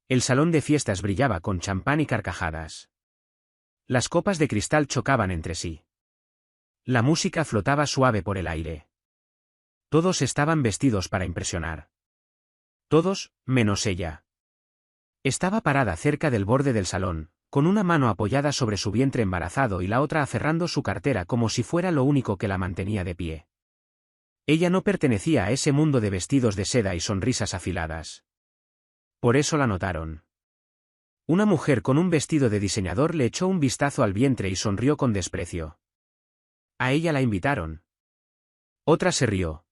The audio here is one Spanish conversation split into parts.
El salón de fiestas brillaba con champán y carcajadas. Las copas de cristal chocaban entre sí. La música flotaba suave por el aire. Todos estaban vestidos para impresionar. Todos, menos ella. Estaba parada cerca del borde del salón, con una mano apoyada sobre su vientre embarazado y la otra aferrando su cartera como si fuera lo único que la mantenía de pie. Ella no pertenecía a ese mundo de vestidos de seda y sonrisas afiladas. Por eso la notaron. Una mujer con un vestido de diseñador le echó un vistazo al vientre y sonrió con desprecio. A ella la invitaron. Otra se rió.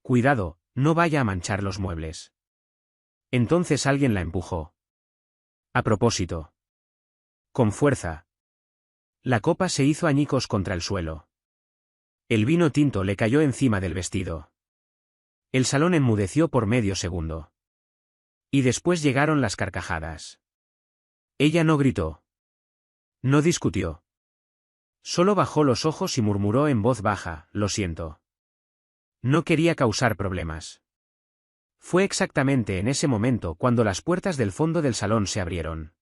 Cuidado, no vaya a manchar los muebles. Entonces alguien la empujó. A propósito. Con fuerza. La copa se hizo añicos contra el suelo. El vino tinto le cayó encima del vestido. El salón enmudeció por medio segundo. Y después llegaron las carcajadas. Ella no gritó. No discutió. Solo bajó los ojos y murmuró en voz baja, lo siento. No quería causar problemas. Fue exactamente en ese momento cuando las puertas del fondo del salón se abrieron.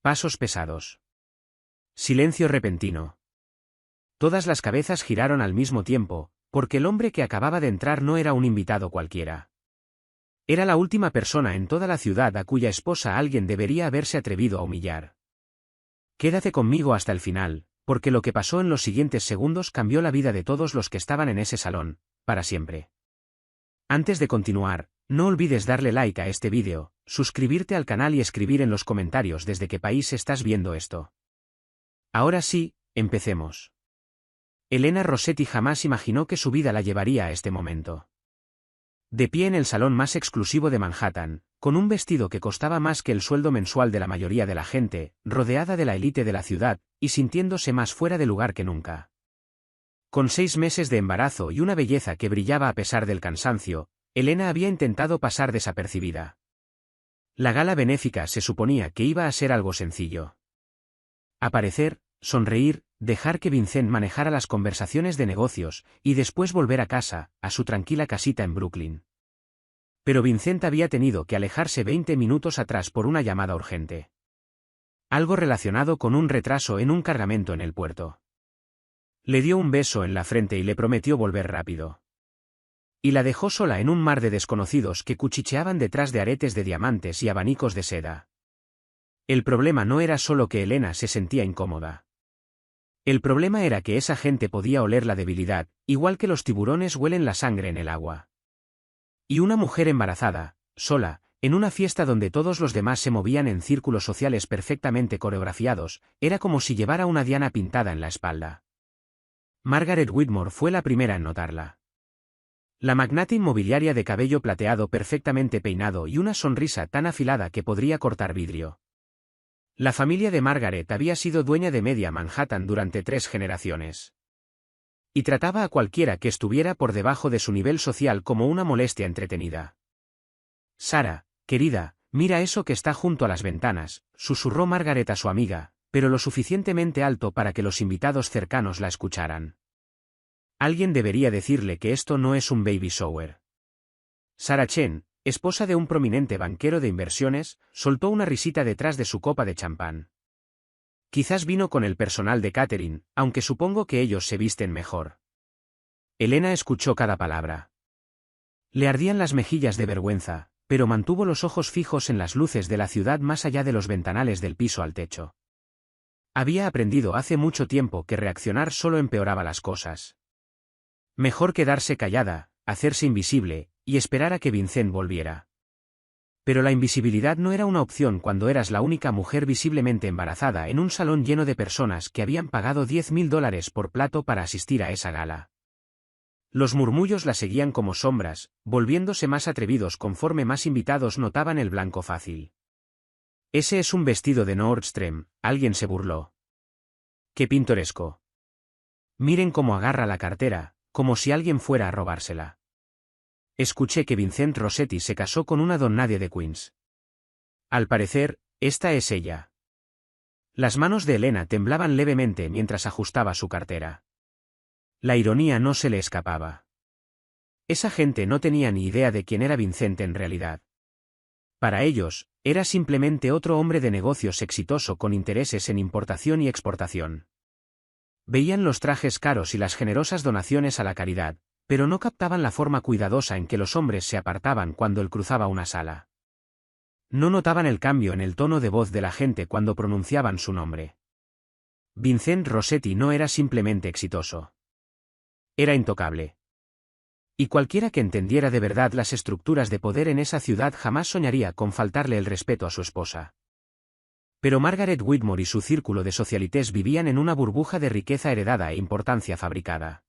Pasos pesados. Silencio repentino. Todas las cabezas giraron al mismo tiempo, porque el hombre que acababa de entrar no era un invitado cualquiera. Era la última persona en toda la ciudad a cuya esposa alguien debería haberse atrevido a humillar. Quédate conmigo hasta el final, porque lo que pasó en los siguientes segundos cambió la vida de todos los que estaban en ese salón, para siempre. Antes de continuar, no olvides darle like a este vídeo, suscribirte al canal y escribir en los comentarios desde qué país estás viendo esto. Ahora sí, empecemos. Elena Rossetti jamás imaginó que su vida la llevaría a este momento. De pie en el salón más exclusivo de Manhattan, con un vestido que costaba más que el sueldo mensual de la mayoría de la gente, rodeada de la élite de la ciudad, y sintiéndose más fuera de lugar que nunca. Con 6 meses de embarazo y una belleza que brillaba a pesar del cansancio, Elena había intentado pasar desapercibida. La gala benéfica se suponía que iba a ser algo sencillo. Aparecer, sonreír, dejar que Vincent manejara las conversaciones de negocios, y después volver a casa, a su tranquila casita en Brooklyn. Pero Vincent había tenido que alejarse 20 minutos atrás por una llamada urgente. Algo relacionado con un retraso en un cargamento en el puerto. Le dio un beso en la frente y le prometió volver rápido. Y la dejó sola en un mar de desconocidos que cuchicheaban detrás de aretes de diamantes y abanicos de seda. El problema no era solo que Elena se sentía incómoda. El problema era que esa gente podía oler la debilidad, igual que los tiburones huelen la sangre en el agua. Y una mujer embarazada, sola, en una fiesta donde todos los demás se movían en círculos sociales perfectamente coreografiados, era como si llevara una diana pintada en la espalda. Margaret Whitmore fue la primera en notarla. La magnate inmobiliaria de cabello plateado perfectamente peinado y una sonrisa tan afilada que podría cortar vidrio. La familia de Margaret había sido dueña de media Manhattan durante 3 generaciones. Y trataba a cualquiera que estuviera por debajo de su nivel social como una molestia entretenida. Sara, querida, mira eso que está junto a las ventanas, susurró Margaret a su amiga, pero lo suficientemente alto para que los invitados cercanos la escucharan. Alguien debería decirle que esto no es un baby shower. Sarah Chen, esposa de un prominente banquero de inversiones, soltó una risita detrás de su copa de champán. Quizás vino con el personal de catering, aunque supongo que ellos se visten mejor. Elena escuchó cada palabra. Le ardían las mejillas de vergüenza, pero mantuvo los ojos fijos en las luces de la ciudad más allá de los ventanales del piso al techo. Había aprendido hace mucho tiempo que reaccionar solo empeoraba las cosas. Mejor quedarse callada, hacerse invisible, y esperar a que Vincent volviera. Pero la invisibilidad no era una opción cuando eras la única mujer visiblemente embarazada en un salón lleno de personas que habían pagado $10.000 por plato para asistir a esa gala. Los murmullos la seguían como sombras, volviéndose más atrevidos conforme más invitados notaban el blanco fácil. Ese es un vestido de Nordstrom, alguien se burló. ¡Qué pintoresco! Miren cómo agarra la cartera, como si alguien fuera a robársela. Escuché que Vincent Rossetti se casó con una don nadie de Queens. Al parecer, esta es ella. Las manos de Elena temblaban levemente mientras ajustaba su cartera. La ironía no se le escapaba. Esa gente no tenía ni idea de quién era Vincent en realidad. Para ellos, era simplemente otro hombre de negocios exitoso con intereses en importación y exportación. Veían los trajes caros y las generosas donaciones a la caridad, pero no captaban la forma cuidadosa en que los hombres se apartaban cuando él cruzaba una sala. No notaban el cambio en el tono de voz de la gente cuando pronunciaban su nombre. Vincent Rossetti no era simplemente exitoso. Era intocable. Y cualquiera que entendiera de verdad las estructuras de poder en esa ciudad jamás soñaría con faltarle el respeto a su esposa. Pero Margaret Whitmore y su círculo de socialites vivían en una burbuja de riqueza heredada e importancia fabricada.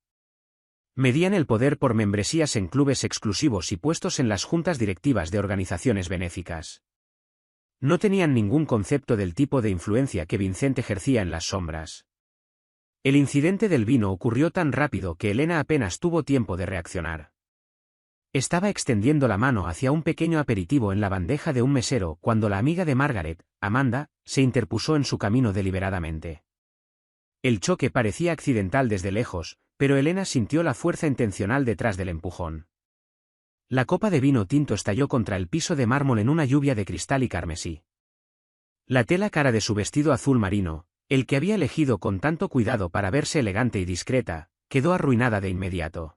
Medían el poder por membresías en clubes exclusivos y puestos en las juntas directivas de organizaciones benéficas. No tenían ningún concepto del tipo de influencia que Vincent ejercía en las sombras. El incidente del vino ocurrió tan rápido que Elena apenas tuvo tiempo de reaccionar. Estaba extendiendo la mano hacia un pequeño aperitivo en la bandeja de un mesero cuando la amiga de Margaret, Amanda, se interpuso en su camino deliberadamente. El choque parecía accidental desde lejos, pero Elena sintió la fuerza intencional detrás del empujón. La copa de vino tinto estalló contra el piso de mármol en una lluvia de cristal y carmesí. La tela cara de su vestido azul marino, el que había elegido con tanto cuidado para verse elegante y discreta, quedó arruinada de inmediato.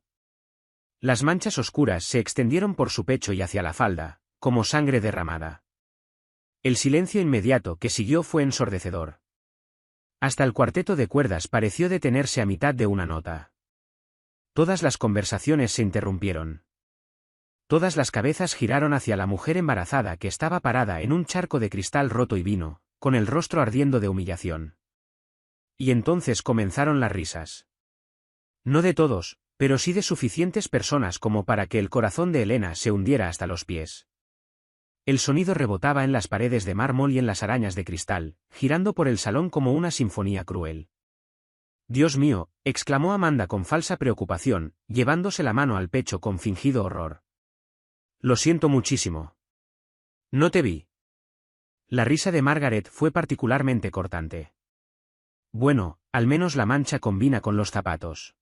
Las manchas oscuras se extendieron por su pecho y hacia la falda, como sangre derramada. El silencio inmediato que siguió fue ensordecedor. Hasta el cuarteto de cuerdas pareció detenerse a mitad de una nota. Todas las conversaciones se interrumpieron. Todas las cabezas giraron hacia la mujer embarazada que estaba parada en un charco de cristal roto y vino, con el rostro ardiendo de humillación. Y entonces comenzaron las risas. No de todos, pero sí de suficientes personas como para que el corazón de Elena se hundiera hasta los pies. El sonido rebotaba en las paredes de mármol y en las arañas de cristal, girando por el salón como una sinfonía cruel. «Dios mío», exclamó Amanda con falsa preocupación, llevándose la mano al pecho con fingido horror. «Lo siento muchísimo. No te vi». La risa de Margaret fue particularmente cortante. «Bueno, al menos la mancha combina con los zapatos».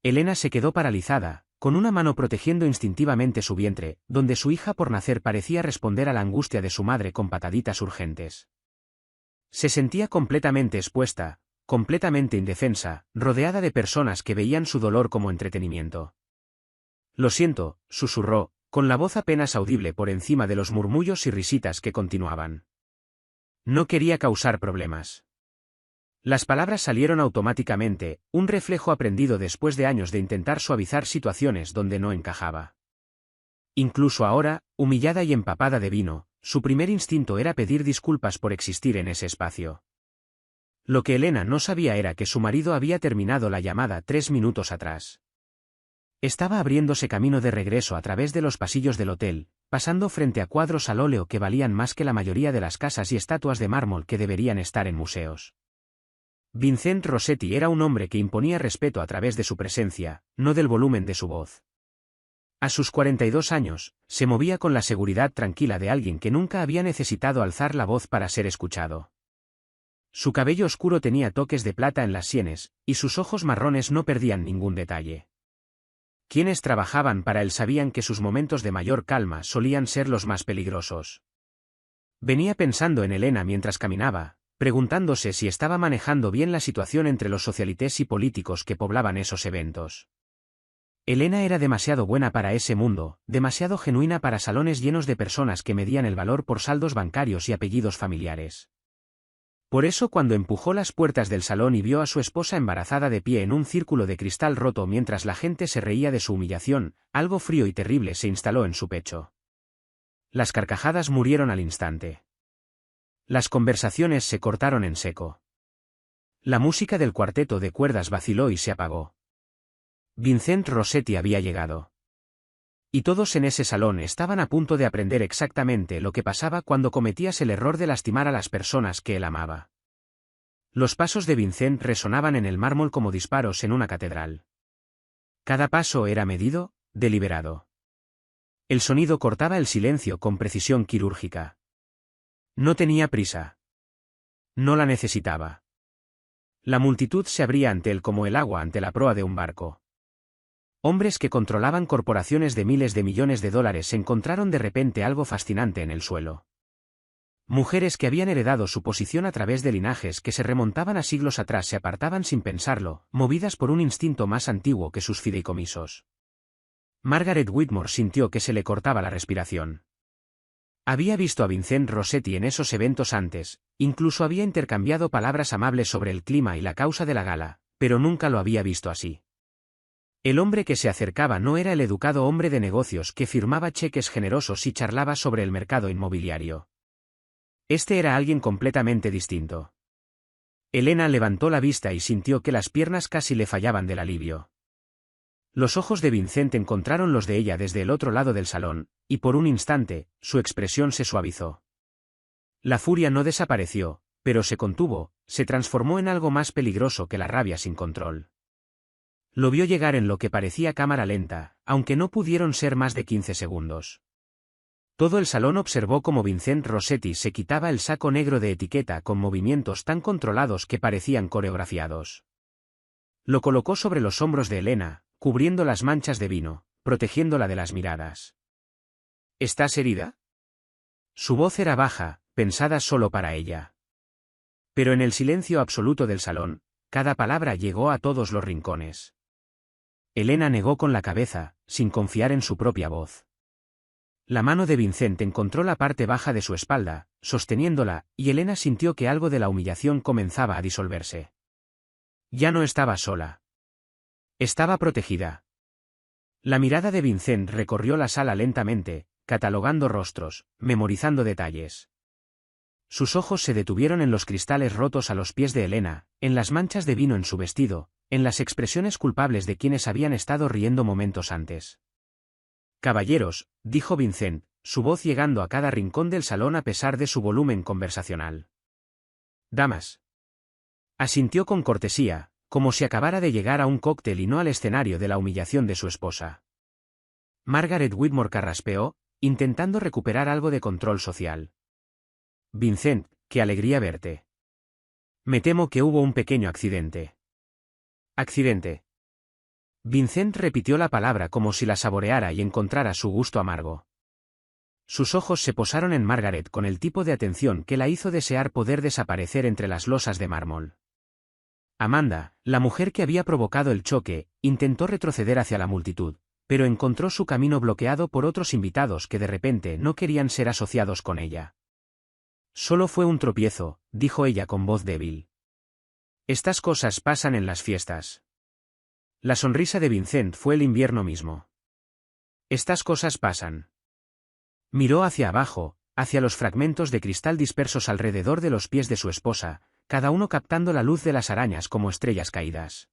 Elena se quedó paralizada, con una mano protegiendo instintivamente su vientre, donde su hija por nacer parecía responder a la angustia de su madre con pataditas urgentes. Se sentía completamente expuesta, completamente indefensa, rodeada de personas que veían su dolor como entretenimiento. «Lo siento», susurró, con la voz apenas audible por encima de los murmullos y risitas que continuaban. No quería causar problemas. Las palabras salieron automáticamente, un reflejo aprendido después de años de intentar suavizar situaciones donde no encajaba. Incluso ahora, humillada y empapada de vino, su primer instinto era pedir disculpas por existir en ese espacio. Lo que Elena no sabía era que su marido había terminado la llamada 3 minutos atrás. Estaba abriéndose camino de regreso a través de los pasillos del hotel, pasando frente a cuadros al óleo que valían más que la mayoría de las casas y estatuas de mármol que deberían estar en museos. Vincent Rossetti era un hombre que imponía respeto a través de su presencia, no del volumen de su voz. A sus 42 años, se movía con la seguridad tranquila de alguien que nunca había necesitado alzar la voz para ser escuchado. Su cabello oscuro tenía toques de plata en las sienes, y sus ojos marrones no perdían ningún detalle. Quienes trabajaban para él sabían que sus momentos de mayor calma solían ser los más peligrosos. Venía pensando en Elena mientras caminaba, preguntándose si estaba manejando bien la situación entre los socialites y políticos que poblaban esos eventos. Elena era demasiado buena para ese mundo, demasiado genuina para salones llenos de personas que medían el valor por saldos bancarios y apellidos familiares. Por eso cuando empujó las puertas del salón y vio a su esposa embarazada de pie en un círculo de cristal roto mientras la gente se reía de su humillación, algo frío y terrible se instaló en su pecho. Las carcajadas murieron al instante. Las conversaciones se cortaron en seco. La música del cuarteto de cuerdas vaciló y se apagó. Vincent Rossetti había llegado. Y todos en ese salón estaban a punto de aprender exactamente lo que pasaba cuando cometías el error de lastimar a las personas que él amaba. Los pasos de Vincent resonaban en el mármol como disparos en una catedral. Cada paso era medido, deliberado. El sonido cortaba el silencio con precisión quirúrgica. No tenía prisa. No la necesitaba. La multitud se abría ante él como el agua ante la proa de un barco. Hombres que controlaban corporaciones de miles de millones de dólares encontraron de repente algo fascinante en el suelo. Mujeres que habían heredado su posición a través de linajes que se remontaban a siglos atrás se apartaban sin pensarlo, movidas por un instinto más antiguo que sus fideicomisos. Margaret Whitmore sintió que se le cortaba la respiración. Había visto a Vincent Rossetti en esos eventos antes, incluso había intercambiado palabras amables sobre el clima y la causa de la gala, pero nunca lo había visto así. El hombre que se acercaba no era el educado hombre de negocios que firmaba cheques generosos y charlaba sobre el mercado inmobiliario. Este era alguien completamente distinto. Elena levantó la vista y sintió que las piernas casi le fallaban del alivio. Los ojos de Vincent encontraron los de ella desde el otro lado del salón, y por un instante, su expresión se suavizó. La furia no desapareció, pero se contuvo, se transformó en algo más peligroso que la rabia sin control. Lo vio llegar en lo que parecía cámara lenta, aunque no pudieron ser más de 15 segundos. Todo el salón observó cómo Vincent Rossetti se quitaba el saco negro de etiqueta con movimientos tan controlados que parecían coreografiados. Lo colocó sobre los hombros de Elena, cubriendo las manchas de vino, protegiéndola de las miradas. ¿Estás herida? Su voz era baja, pensada solo para ella. Pero en el silencio absoluto del salón, cada palabra llegó a todos los rincones. Elena negó con la cabeza, sin confiar en su propia voz. La mano de Vincent encontró la parte baja de su espalda, sosteniéndola, y Elena sintió que algo de la humillación comenzaba a disolverse. Ya no estaba sola. Estaba protegida. La mirada de Vincent recorrió la sala lentamente, catalogando rostros, memorizando detalles. Sus ojos se detuvieron en los cristales rotos a los pies de Elena, en las manchas de vino en su vestido, en las expresiones culpables de quienes habían estado riendo momentos antes. «Caballeros», dijo Vincent, su voz llegando a cada rincón del salón a pesar de su volumen conversacional. «Damas». Asintió con cortesía, como si acabara de llegar a un cóctel y no al escenario de la humillación de su esposa. Margaret Whitmore carraspeó, intentando recuperar algo de control social. «Vincent, qué alegría verte. Me temo que hubo un pequeño accidente». «¿Accidente?». Vincent repitió la palabra como si la saboreara y encontrara su gusto amargo. Sus ojos se posaron en Margaret con el tipo de atención que la hizo desear poder desaparecer entre las losas de mármol. Amanda, la mujer que había provocado el choque, intentó retroceder hacia la multitud, pero encontró su camino bloqueado por otros invitados que de repente no querían ser asociados con ella. «Solo fue un tropiezo», dijo ella con voz débil. «Estas cosas pasan en las fiestas». La sonrisa de Vincent fue el invierno mismo. «Estas cosas pasan». Miró hacia abajo, hacia los fragmentos de cristal dispersos alrededor de los pies de su esposa, cada uno captando la luz de las arañas como estrellas caídas.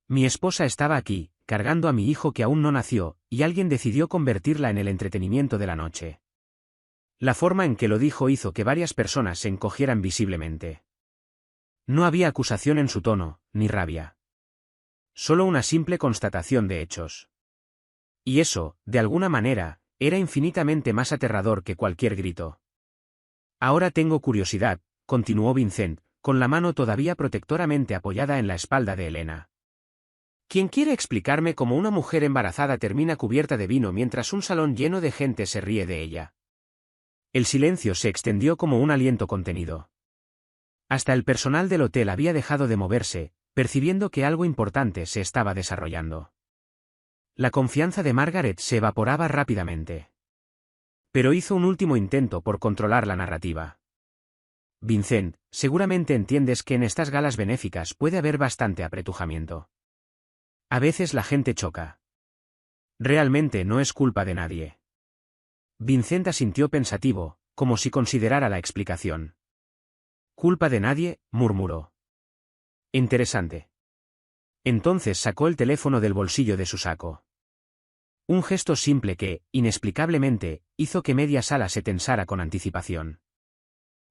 «Mi esposa estaba aquí, cargando a mi hijo que aún no nació, y alguien decidió convertirla en el entretenimiento de la noche». La forma en que lo dijo hizo que varias personas se encogieran visiblemente. No había acusación en su tono, ni rabia. Solo una simple constatación de hechos. Y eso, de alguna manera, era infinitamente más aterrador que cualquier grito. «Ahora tengo curiosidad», continuó Vincent, con la mano todavía protectoramente apoyada en la espalda de Elena. «¿Quién quiere explicarme cómo una mujer embarazada termina cubierta de vino mientras un salón lleno de gente se ríe de ella?» El silencio se extendió como un aliento contenido. Hasta el personal del hotel había dejado de moverse, percibiendo que algo importante se estaba desarrollando. La confianza de Margaret se evaporaba rápidamente. Pero hizo un último intento por controlar la narrativa. «Vincent, seguramente entiendes que en estas galas benéficas puede haber bastante apretujamiento. A veces la gente choca. Realmente no es culpa de nadie». Vincent asintió pensativo, como si considerara la explicación. «¿Culpa de nadie?», murmuró. «Interesante». Entonces sacó el teléfono del bolsillo de su saco. Un gesto simple que, inexplicablemente, hizo que media sala se tensara con anticipación.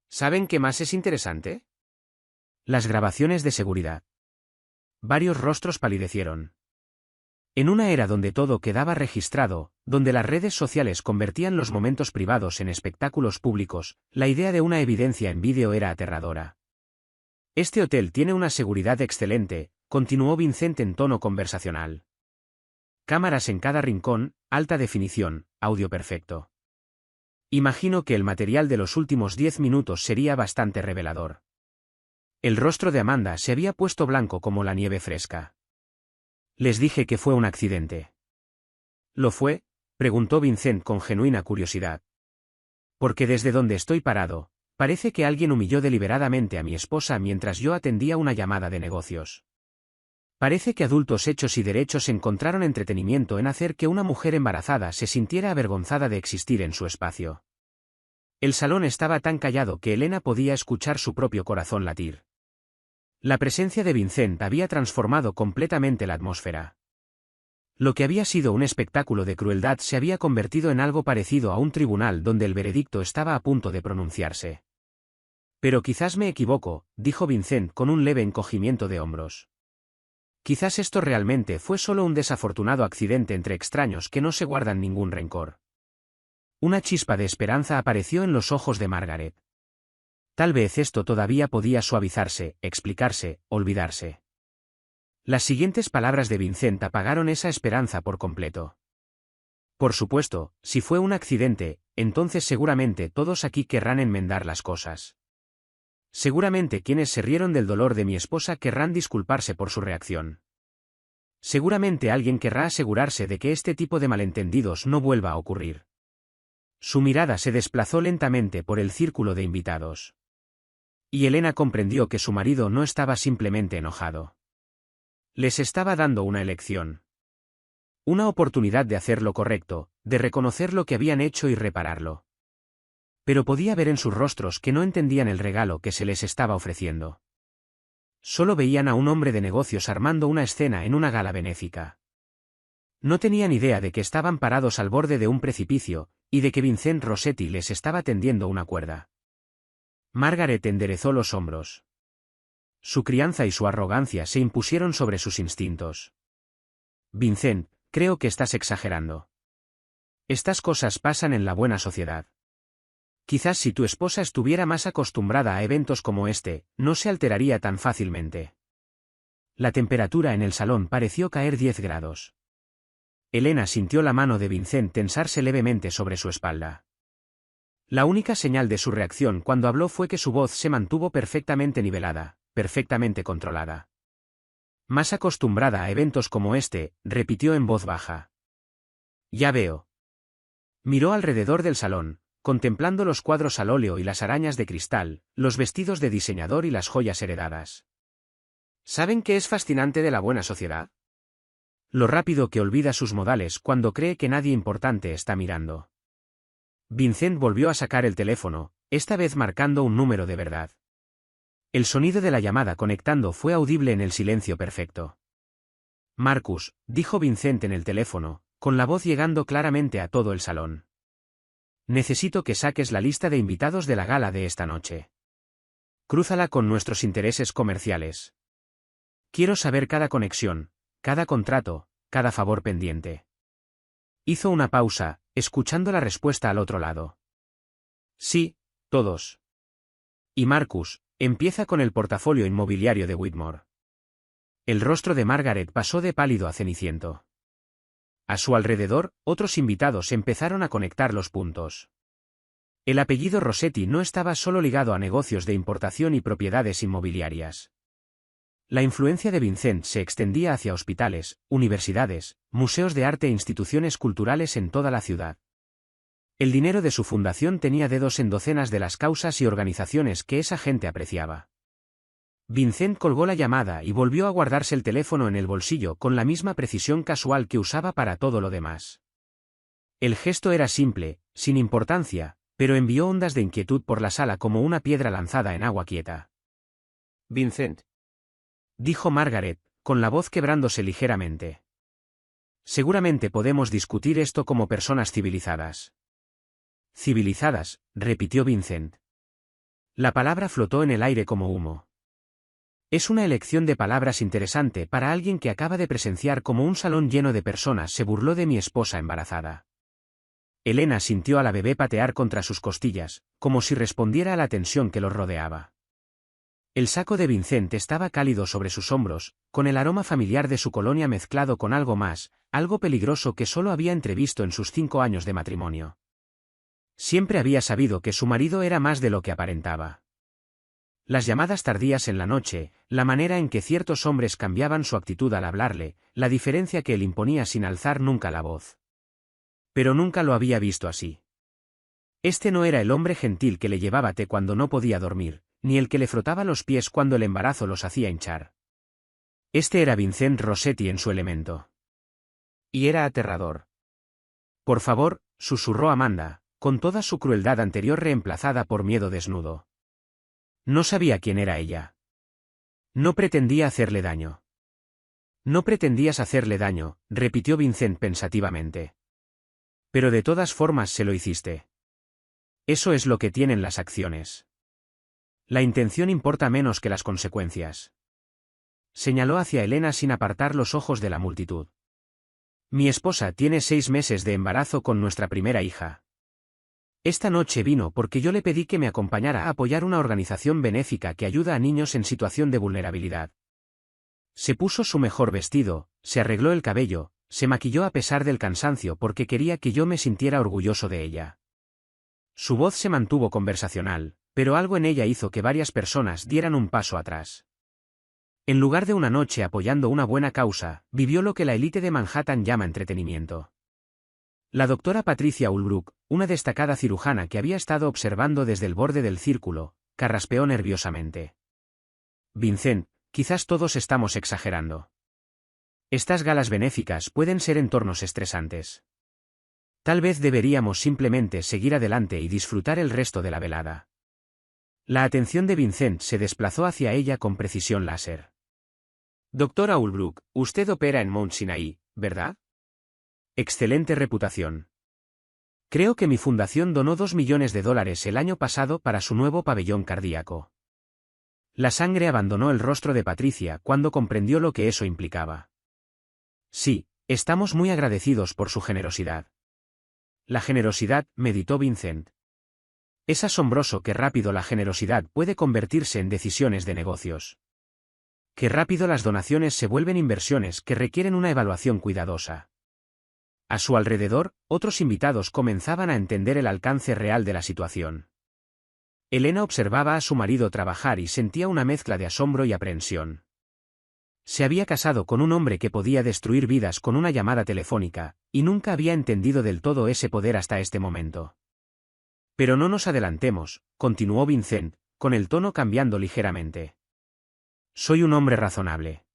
¿Saben qué más es interesante? Las grabaciones de seguridad. Varios rostros palidecieron. En una era donde todo quedaba registrado, donde las redes sociales convertían los momentos privados en espectáculos públicos, la idea de una evidencia en vídeo era aterradora. «Este hotel tiene una seguridad excelente», continuó Vincent en tono conversacional. Cámaras en cada rincón, alta definición, audio perfecto. Imagino que el material de los últimos 10 minutos sería bastante revelador. El rostro de Amanda se había puesto blanco como la nieve fresca. Les dije que fue un accidente. ¿Lo fue?, preguntó Vincent con genuina curiosidad. Porque desde donde estoy parado, parece que alguien humilló deliberadamente a mi esposa mientras yo atendía una llamada de negocios. Parece que adultos hechos y derechos encontraron entretenimiento en hacer que una mujer embarazada se sintiera avergonzada de existir en su espacio. El salón estaba tan callado que Elena podía escuchar su propio corazón latir. La presencia de Vincent había transformado completamente la atmósfera. Lo que había sido un espectáculo de crueldad se había convertido en algo parecido a un tribunal donde el veredicto estaba a punto de pronunciarse. Pero quizás me equivoco, dijo Vincent con un leve encogimiento de hombros. Quizás esto realmente fue solo un desafortunado accidente entre extraños que no se guardan ningún rencor. Una chispa de esperanza apareció en los ojos de Margaret. Tal vez esto todavía podía suavizarse, explicarse, olvidarse. Las siguientes palabras de Vincent apagaron esa esperanza por completo. Por supuesto, si fue un accidente, entonces seguramente todos aquí querrán enmendar las cosas. Seguramente quienes se rieron del dolor de mi esposa querrán disculparse por su reacción. Seguramente alguien querrá asegurarse de que este tipo de malentendidos no vuelva a ocurrir. Su mirada se desplazó lentamente por el círculo de invitados. Y Elena comprendió que su marido no estaba simplemente enojado. Les estaba dando una elección. Una oportunidad de hacer lo correcto, de reconocer lo que habían hecho y repararlo. Pero podía ver en sus rostros que no entendían el regalo que se les estaba ofreciendo. Solo veían a un hombre de negocios armando una escena en una gala benéfica. No tenían idea de que estaban parados al borde de un precipicio, y de que Vincent Rossetti les estaba tendiendo una cuerda. Margaret enderezó los hombros. Su crianza y su arrogancia se impusieron sobre sus instintos. Vincent, creo que estás exagerando. Estas cosas pasan en la buena sociedad. Quizás si tu esposa estuviera más acostumbrada a eventos como este, no se alteraría tan fácilmente. La temperatura en el salón pareció caer 10 grados. Elena sintió la mano de Vincent tensarse levemente sobre su espalda. La única señal de su reacción cuando habló fue que su voz se mantuvo perfectamente nivelada, perfectamente controlada. Más acostumbrada a eventos como este, repitió en voz baja. Ya veo. Miró alrededor del salón, contemplando los cuadros al óleo y las arañas de cristal, los vestidos de diseñador y las joyas heredadas. ¿Saben qué es fascinante de la buena sociedad? Lo rápido que olvida sus modales cuando cree que nadie importante está mirando. Vincent volvió a sacar el teléfono, esta vez marcando un número de verdad. El sonido de la llamada conectando fue audible en el silencio perfecto. Marcus, dijo Vincent en el teléfono, con la voz llegando claramente a todo el salón. Necesito que saques la lista de invitados de la gala de esta noche. Crúzala con nuestros intereses comerciales. Quiero saber cada conexión, cada contrato, cada favor pendiente. Hizo una pausa, escuchando la respuesta al otro lado. Sí, todos. Y Marcus, empieza con el portafolio inmobiliario de Whitmore. El rostro de Margaret pasó de pálido a ceniciento. A su alrededor, otros invitados empezaron a conectar los puntos. El apellido Rossetti no estaba solo ligado a negocios de importación y propiedades inmobiliarias. La influencia de Vincent se extendía hacia hospitales, universidades, museos de arte e instituciones culturales en toda la ciudad. El dinero de su fundación tenía dedos en docenas de las causas y organizaciones que esa gente apreciaba. Vincent colgó la llamada y volvió a guardarse el teléfono en el bolsillo con la misma precisión casual que usaba para todo lo demás. El gesto era simple, sin importancia, pero envió ondas de inquietud por la sala como una piedra lanzada en agua quieta. Vincent, dijo Margaret, con la voz quebrándose ligeramente. Seguramente podemos discutir esto como personas civilizadas. Civilizadas, repitió Vincent. La palabra flotó en el aire como humo. Es una elección de palabras interesante para alguien que acaba de presenciar cómo un salón lleno de personas se burló de mi esposa embarazada. Elena sintió a la bebé patear contra sus costillas, como si respondiera a la tensión que los rodeaba. El saco de Vincent estaba cálido sobre sus hombros, con el aroma familiar de su colonia mezclado con algo más, algo peligroso que solo había entrevisto en sus 5 años de matrimonio. Siempre había sabido que su marido era más de lo que aparentaba. Las llamadas tardías en la noche, la manera en que ciertos hombres cambiaban su actitud al hablarle, la diferencia que él imponía sin alzar nunca la voz. Pero nunca lo había visto así. Este no era el hombre gentil que le llevaba té cuando no podía dormir, ni el que le frotaba los pies cuando el embarazo los hacía hinchar. Este era Vincent Rossetti en su elemento. Y era aterrador. Por favor, susurró Amanda, con toda su crueldad anterior reemplazada por miedo desnudo. No sabía quién era ella. No pretendía hacerle daño. No pretendías hacerle daño, repitió Vincent pensativamente. Pero de todas formas se lo hiciste. Eso es lo que tienen las acciones. La intención importa menos que las consecuencias. Señaló hacia Elena sin apartar los ojos de la multitud. Mi esposa tiene 6 meses de embarazo con nuestra primera hija. Esta noche vino porque yo le pedí que me acompañara a apoyar una organización benéfica que ayuda a niños en situación de vulnerabilidad. Se puso su mejor vestido, se arregló el cabello, se maquilló a pesar del cansancio porque quería que yo me sintiera orgulloso de ella. Su voz se mantuvo conversacional, pero algo en ella hizo que varias personas dieran un paso atrás. En lugar de una noche apoyando una buena causa, vivió lo que la élite de Manhattan llama entretenimiento. La doctora Patricia Ulbrook, una destacada cirujana que había estado observando desde el borde del círculo, carraspeó nerviosamente. Vincent, quizás todos estamos exagerando. Estas galas benéficas pueden ser entornos estresantes. Tal vez deberíamos simplemente seguir adelante y disfrutar el resto de la velada. La atención de Vincent se desplazó hacia ella con precisión láser. Doctora Ulbrook, usted opera en Mount Sinai, ¿verdad? Excelente reputación. Creo que mi fundación donó $2 millones el año pasado para su nuevo pabellón cardíaco. La sangre abandonó el rostro de Patricia cuando comprendió lo que eso implicaba. Sí, estamos muy agradecidos por su generosidad. La generosidad, meditó Vincent. Es asombroso qué rápido la generosidad puede convertirse en decisiones de negocios. Qué rápido las donaciones se vuelven inversiones que requieren una evaluación cuidadosa. A su alrededor, otros invitados comenzaban a entender el alcance real de la situación. Elena observaba a su marido trabajar y sentía una mezcla de asombro y aprehensión. Se había casado con un hombre que podía destruir vidas con una llamada telefónica, y nunca había entendido del todo ese poder hasta este momento. Pero no nos adelantemos, continuó Vincent, con el tono cambiando ligeramente. Soy un hombre razonable.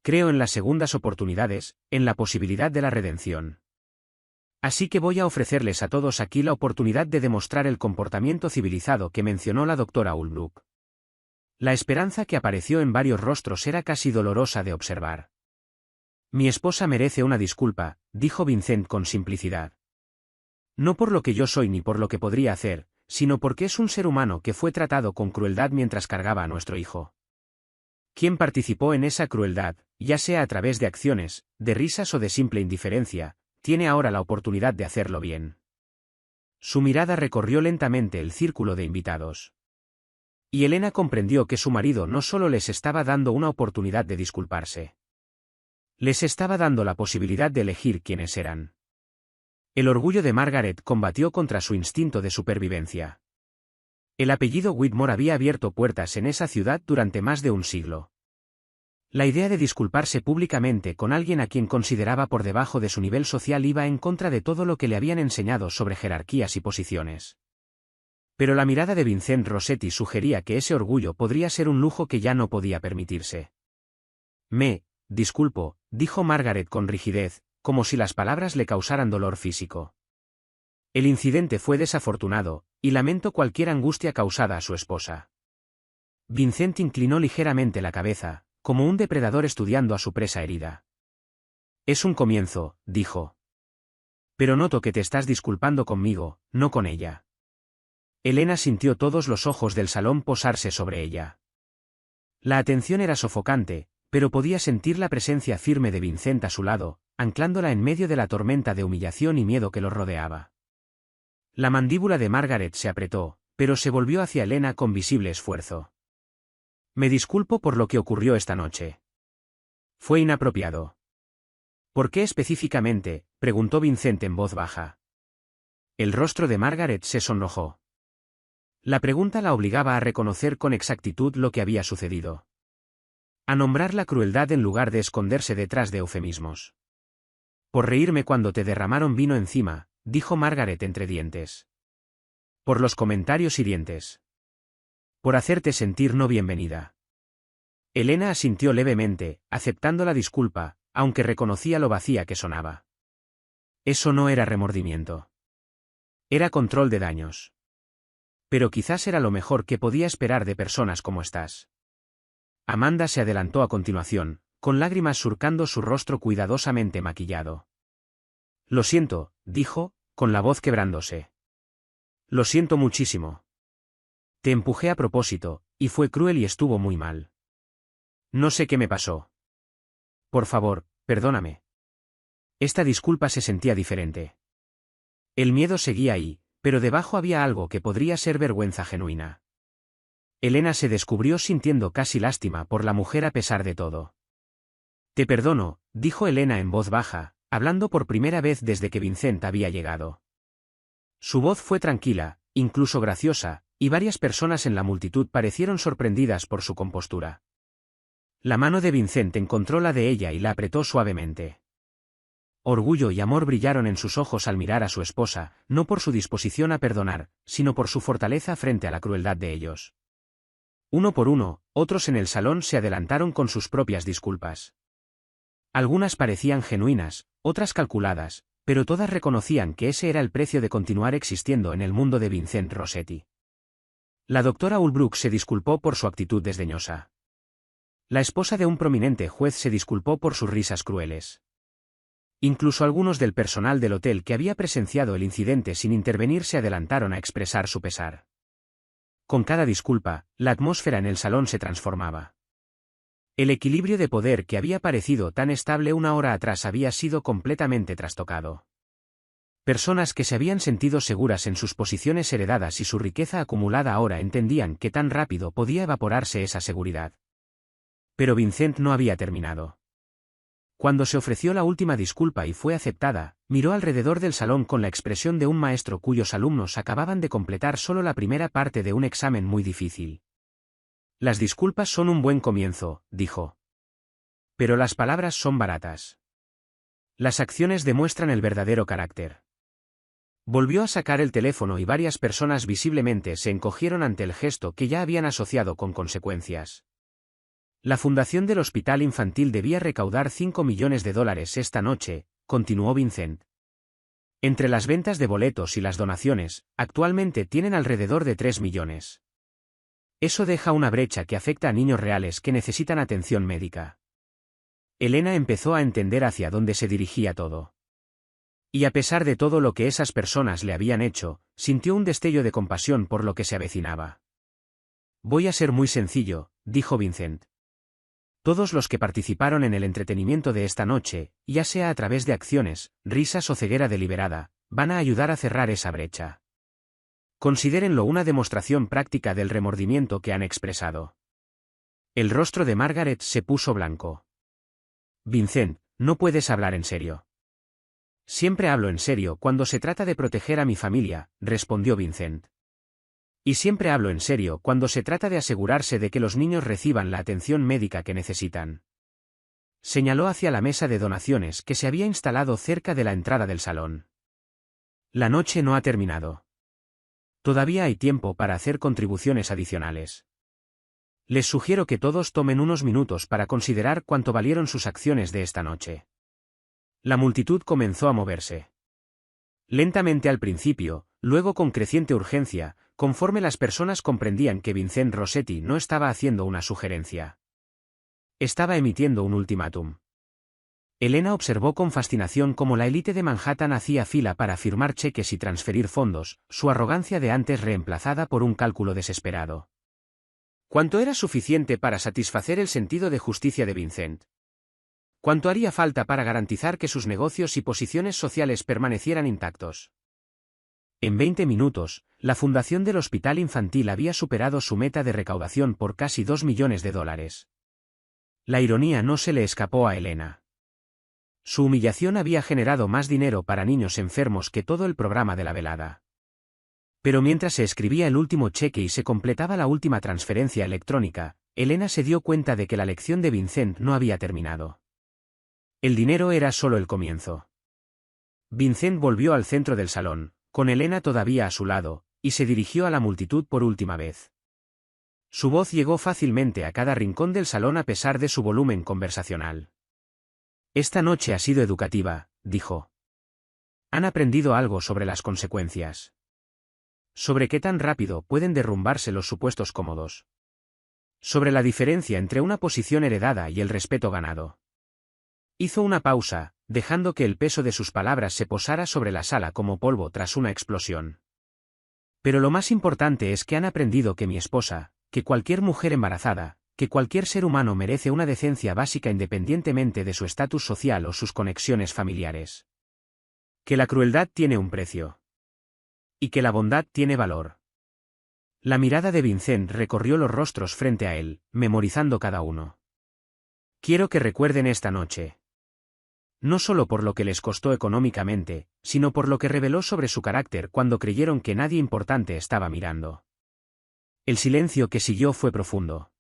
Creo en las segundas oportunidades, en la posibilidad de la redención. Así que voy a ofrecerles a todos aquí la oportunidad de demostrar el comportamiento civilizado que mencionó la doctora Ulbrook. La esperanza que apareció en varios rostros era casi dolorosa de observar. Mi esposa merece una disculpa, dijo Vincent con simplicidad. No por lo que yo soy ni por lo que podría hacer, sino porque es un ser humano que fue tratado con crueldad mientras cargaba a nuestro hijo. Quien participó en esa crueldad, ya sea a través de acciones, de risas o de simple indiferencia, tiene ahora la oportunidad de hacerlo bien. Su mirada recorrió lentamente el círculo de invitados. Y Elena comprendió que su marido no solo les estaba dando una oportunidad de disculparse. Les estaba dando la posibilidad de elegir quiénes eran. El orgullo de Margaret combatió contra su instinto de supervivencia. El apellido Whitmore había abierto puertas en esa ciudad durante más de un siglo. La idea de disculparse públicamente con alguien a quien consideraba por debajo de su nivel social iba en contra de todo lo que le habían enseñado sobre jerarquías y posiciones. Pero la mirada de Vincent Rossetti sugería que ese orgullo podría ser un lujo que ya no podía permitirse. Disculpo, dijo Margaret con rigidez, como si las palabras le causaran dolor físico. El incidente fue desafortunado, y lamento cualquier angustia causada a su esposa. Vincent inclinó ligeramente la cabeza, como un depredador estudiando a su presa herida. Es un comienzo, dijo. Pero noto que te estás disculpando conmigo, no con ella. Elena sintió todos los ojos del salón posarse sobre ella. La atención era sofocante, pero podía sentir la presencia firme de Vincent a su lado, anclándola en medio de la tormenta de humillación y miedo que los rodeaba. La mandíbula de Margaret se apretó, pero se volvió hacia Elena con visible esfuerzo. Me disculpo por lo que ocurrió esta noche. Fue inapropiado. ¿Por qué específicamente?, preguntó Vincent en voz baja. El rostro de Margaret se sonrojó. La pregunta la obligaba a reconocer con exactitud lo que había sucedido. A nombrar la crueldad en lugar de esconderse detrás de eufemismos. Por reírme cuando te derramaron vino encima, dijo Margaret entre dientes. Por los comentarios hirientes. Por hacerte sentir no bienvenida. Elena asintió levemente, aceptando la disculpa, aunque reconocía lo vacía que sonaba. Eso no era remordimiento. Era control de daños. Pero quizás era lo mejor que podía esperar de personas como estás. Amanda se adelantó a continuación, con lágrimas surcando su rostro cuidadosamente maquillado. Lo siento, dijo, con la voz quebrándose. Lo siento muchísimo. Te empujé a propósito, y fue cruel y estuvo muy mal. No sé qué me pasó. Por favor, perdóname. Esta disculpa se sentía diferente. El miedo seguía ahí, pero debajo había algo que podría ser vergüenza genuina. Elena se descubrió sintiendo casi lástima por la mujer a pesar de todo. Te perdono, dijo Elena en voz baja, hablando por primera vez desde que Vincent había llegado. Su voz fue tranquila, incluso graciosa, y varias personas en la multitud parecieron sorprendidas por su compostura. La mano de Vincent encontró la de ella y la apretó suavemente. Orgullo y amor brillaron en sus ojos al mirar a su esposa, no por su disposición a perdonar, sino por su fortaleza frente a la crueldad de ellos. Uno por uno, otros en el salón se adelantaron con sus propias disculpas. Algunas parecían genuinas, otras calculadas, pero todas reconocían que ese era el precio de continuar existiendo en el mundo de Vincent Rossetti. La doctora Ulbrook se disculpó por su actitud desdeñosa. La esposa de un prominente juez se disculpó por sus risas crueles. Incluso algunos del personal del hotel que había presenciado el incidente sin intervenir se adelantaron a expresar su pesar. Con cada disculpa, la atmósfera en el salón se transformaba. El equilibrio de poder que había parecido tan estable una hora atrás había sido completamente trastocado. Personas que se habían sentido seguras en sus posiciones heredadas y su riqueza acumulada ahora entendían que tan rápido podía evaporarse esa seguridad. Pero Vincent no había terminado. Cuando se ofreció la última disculpa y fue aceptada, miró alrededor del salón con la expresión de un maestro cuyos alumnos acababan de completar solo la primera parte de un examen muy difícil. Las disculpas son un buen comienzo, dijo. Pero las palabras son baratas. Las acciones demuestran el verdadero carácter. Volvió a sacar el teléfono y varias personas visiblemente se encogieron ante el gesto que ya habían asociado con consecuencias. La fundación del hospital infantil debía recaudar $5 millones esta noche, continuó Vincent. Entre las ventas de boletos y las donaciones, actualmente tienen alrededor de 3 millones. Eso deja una brecha que afecta a niños reales que necesitan atención médica. Elena empezó a entender hacia dónde se dirigía todo. Y a pesar de todo lo que esas personas le habían hecho, sintió un destello de compasión por lo que se avecinaba. Voy a ser muy sencillo, dijo Vincent. Todos los que participaron en el entretenimiento de esta noche, ya sea a través de acciones, risas o ceguera deliberada, van a ayudar a cerrar esa brecha. Considérenlo una demostración práctica del remordimiento que han expresado. El rostro de Margaret se puso blanco. Vincent, no puedes hablar en serio. Siempre hablo en serio cuando se trata de proteger a mi familia, respondió Vincent. Y siempre hablo en serio cuando se trata de asegurarse de que los niños reciban la atención médica que necesitan. Señaló hacia la mesa de donaciones que se había instalado cerca de la entrada del salón. La noche no ha terminado. Todavía hay tiempo para hacer contribuciones adicionales. Les sugiero que todos tomen unos minutos para considerar cuánto valieron sus acciones de esta noche. La multitud comenzó a moverse. Lentamente al principio, luego con creciente urgencia, conforme las personas comprendían que Vincent Rossetti no estaba haciendo una sugerencia. Estaba emitiendo un ultimátum. Elena observó con fascinación cómo la élite de Manhattan hacía fila para firmar cheques y transferir fondos, su arrogancia de antes reemplazada por un cálculo desesperado. ¿Cuánto era suficiente para satisfacer el sentido de justicia de Vincent? ¿Cuánto haría falta para garantizar que sus negocios y posiciones sociales permanecieran intactos? En 20 minutos, la fundación del hospital infantil había superado su meta de recaudación por casi $2 millones. La ironía no se le escapó a Elena. Su humillación había generado más dinero para niños enfermos que todo el programa de la velada. Pero mientras se escribía el último cheque y se completaba la última transferencia electrónica, Elena se dio cuenta de que la lección de Vincent no había terminado. El dinero era solo el comienzo. Vincent volvió al centro del salón, con Elena todavía a su lado, y se dirigió a la multitud por última vez. Su voz llegó fácilmente a cada rincón del salón a pesar de su volumen conversacional. Esta noche ha sido educativa, dijo. Han aprendido algo sobre las consecuencias. Sobre qué tan rápido pueden derrumbarse los supuestos cómodos. Sobre la diferencia entre una posición heredada y el respeto ganado. Hizo una pausa, dejando que el peso de sus palabras se posara sobre la sala como polvo tras una explosión. Pero lo más importante es que han aprendido que mi esposa, que cualquier mujer embarazada, que cualquier ser humano merece una decencia básica independientemente de su estatus social o sus conexiones familiares. Que la crueldad tiene un precio. Y que la bondad tiene valor. La mirada de Vincent recorrió los rostros frente a él, memorizando cada uno. Quiero que recuerden esta noche. No solo por lo que les costó económicamente, sino por lo que reveló sobre su carácter cuando creyeron que nadie importante estaba mirando. El silencio que siguió fue profundo.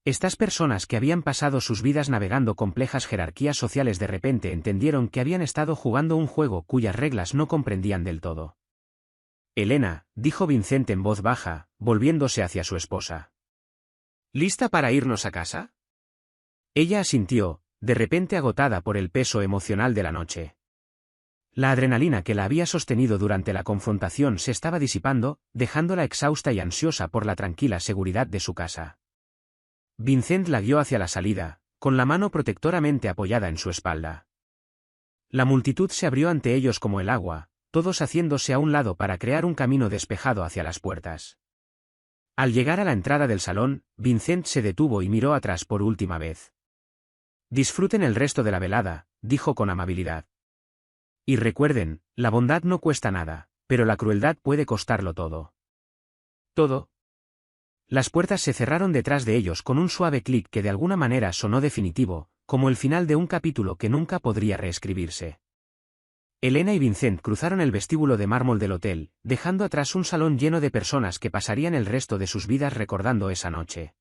Estas personas que habían pasado sus vidas navegando complejas jerarquías sociales de repente entendieron que habían estado jugando un juego cuyas reglas no comprendían del todo. Elena, dijo Vincent en voz baja, volviéndose hacia su esposa. ¿Lista para irnos a casa? Ella asintió, de repente agotada por el peso emocional de la noche. La adrenalina que la había sostenido durante la confrontación se estaba disipando, dejándola exhausta y ansiosa por la tranquila seguridad de su casa. Vincent la guió hacia la salida, con la mano protectoramente apoyada en su espalda. La multitud se abrió ante ellos como el agua, todos haciéndose a un lado para crear un camino despejado hacia las puertas. Al llegar a la entrada del salón, Vincent se detuvo y miró atrás por última vez. Disfruten el resto de la velada, dijo con amabilidad. Y recuerden, la bondad no cuesta nada, pero la crueldad puede costarlo todo. ¿Todo? Las puertas se cerraron detrás de ellos con un suave clic que de alguna manera sonó definitivo, como el final de un capítulo que nunca podría reescribirse. Elena y Vincent cruzaron el vestíbulo de mármol del hotel, dejando atrás un salón lleno de personas que pasarían el resto de sus vidas recordando esa noche.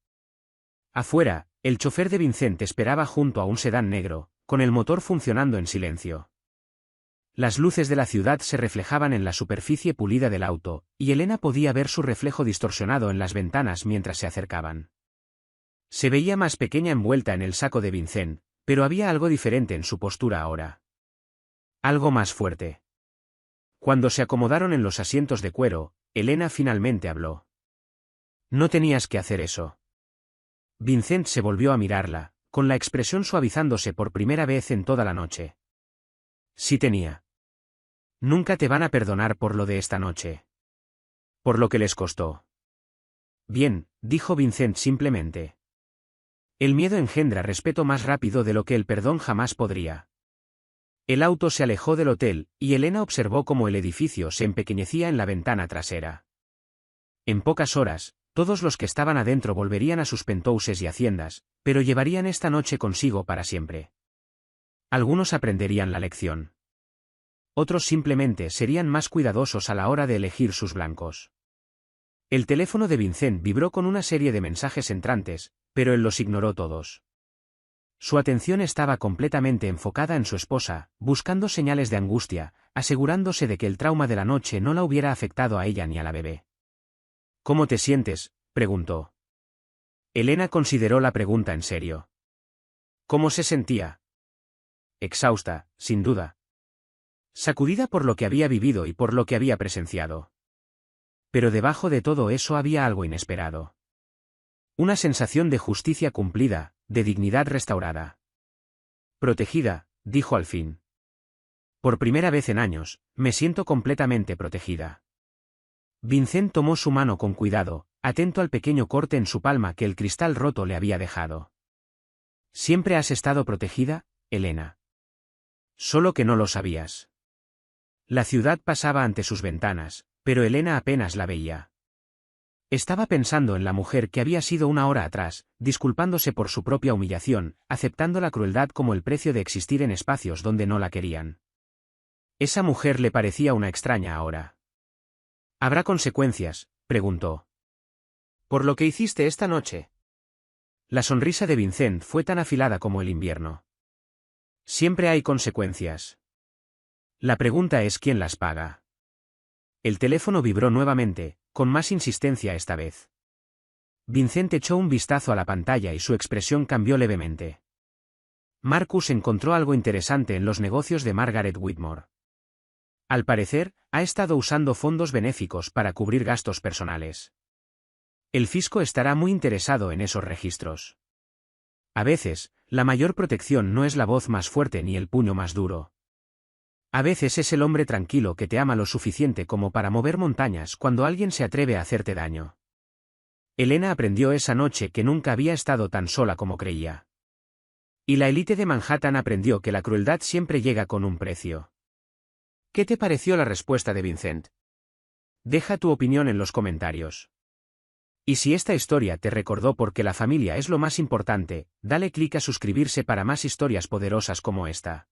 Afuera, el chofer de Vincent esperaba junto a un sedán negro, con el motor funcionando en silencio. Las luces de la ciudad se reflejaban en la superficie pulida del auto, y Elena podía ver su reflejo distorsionado en las ventanas mientras se acercaban. Se veía más pequeña envuelta en el saco de Vincent, pero había algo diferente en su postura ahora. Algo más fuerte. Cuando se acomodaron en los asientos de cuero, Elena finalmente habló. No tenías que hacer eso. Vincent se volvió a mirarla, con la expresión suavizándose por primera vez en toda la noche. Sí tenía. Nunca te van a perdonar por lo de esta noche. Por lo que les costó. Bien, dijo Vincent simplemente. El miedo engendra respeto más rápido de lo que el perdón jamás podría. El auto se alejó del hotel, y Elena observó cómo el edificio se empequeñecía en la ventana trasera. En pocas horas, todos los que estaban adentro volverían a sus penthouses y haciendas, pero llevarían esta noche consigo para siempre. Algunos aprenderían la lección. Otros simplemente serían más cuidadosos a la hora de elegir sus blancos. El teléfono de Vincent vibró con una serie de mensajes entrantes, pero él los ignoró todos. Su atención estaba completamente enfocada en su esposa, buscando señales de angustia, asegurándose de que el trauma de la noche no la hubiera afectado a ella ni a la bebé. ¿Cómo te sientes?, preguntó. Elena consideró la pregunta en serio. ¿Cómo se sentía? Exhausta, sin duda. Sacudida por lo que había vivido y por lo que había presenciado. Pero debajo de todo eso había algo inesperado. Una sensación de justicia cumplida, de dignidad restaurada. Protegida, dijo al fin. Por primera vez en años, me siento completamente protegida. Vincent tomó su mano con cuidado, atento al pequeño corte en su palma que el cristal roto le había dejado. ¿Siempre has estado protegida, Elena? Solo que no lo sabías. La ciudad pasaba ante sus ventanas, pero Elena apenas la veía. Estaba pensando en la mujer que había sido una hora atrás, disculpándose por su propia humillación, aceptando la crueldad como el precio de existir en espacios donde no la querían. Esa mujer le parecía una extraña ahora. ¿Habrá consecuencias?, preguntó. ¿Por lo que hiciste esta noche? La sonrisa de Vincent fue tan afilada como el invierno. Siempre hay consecuencias. La pregunta es quién las paga. El teléfono vibró nuevamente, con más insistencia esta vez. Vincent echó un vistazo a la pantalla y su expresión cambió levemente. Marcus encontró algo interesante en los negocios de Margaret Whitmore. Al parecer, ha estado usando fondos benéficos para cubrir gastos personales. El fisco estará muy interesado en esos registros. A veces, la mayor protección no es la voz más fuerte ni el puño más duro. A veces es el hombre tranquilo que te ama lo suficiente como para mover montañas cuando alguien se atreve a hacerte daño. Elena aprendió esa noche que nunca había estado tan sola como creía. Y la élite de Manhattan aprendió que la crueldad siempre llega con un precio. ¿Qué te pareció la respuesta de Vincent? Deja tu opinión en los comentarios. Y si esta historia te recordó porque la familia es lo más importante, dale clic a suscribirse para más historias poderosas como esta.